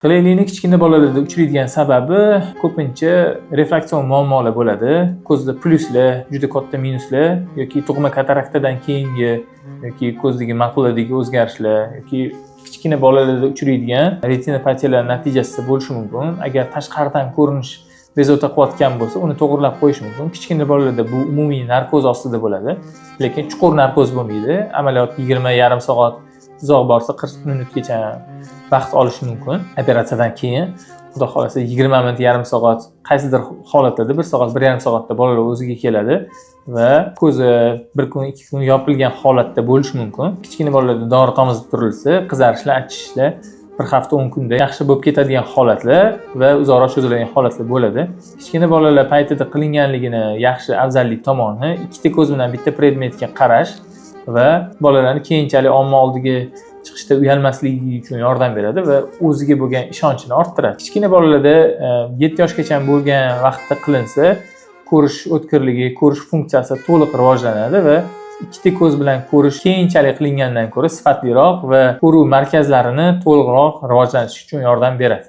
Qilaylikni kichkina bolalarda uchraydigan sababi ko'pincha refraksion muammolar bo'ladi. Ko'zda plyuslar, juda katta minuslar yoki tug'ma kataraktadan keyingi yoki ko'zdagi makuladagi o'zgarishlar yoki kichkina bolalarda uchraydigan retinopatiyalar natijasida bo'lishi mumkin. Agar tashqaridan ko'rinish bezovta qilayotgan bo'lsa, uni to'g'rilab qo'yish mumkin. Kichkina bolalarda bu umumiy narkoz ostida bo'ladi, lekin chuqur narkoz bo'lmaydi. Amaliyot 20 soat uzoq borsa 40 minutgacha vaqt olishi mumkin. Operatsiyadan keyin xudo xolasa 20 minut, yarim soat, qaysidir holatlarda 1 soat, 1,5 soatda bolalar o'ziga keladi va ko'zi 1 kun, 2 kun yopilgan holatda bo'lishi mumkin. Kichkina bolalarda dori tomizib turilsa, qizarishlar, achishishlar 1 hafta 10 kunda yaxshi bo'lib ketadigan holatlar va uzoqroq cho'ziladigan holatlar bo'ladi. Kichkina bolalar paytida qilinganligini yaxshi afzallik tomoni ikkita ko'z bilan bitta predmetga qarash va bolalarni keyinchalik omma oldiga chiqishda uyalmasligi uchun yordam beradi va o'ziga bo'lgan ishonchini orttiradi. Kichkina bolalarda 7 yoshgacha bo'lgan vaqtda qilinsa, ko'rish o'tkirligi, ko'rish funksiyasi to'liq rivojlanadi va ikkita ko'z bilan ko'rish keyinchalik qilingandan ko'ra sifatliroq va ko'ruv markazlarini to'liqroq rivojlanish uchun yordam beradi.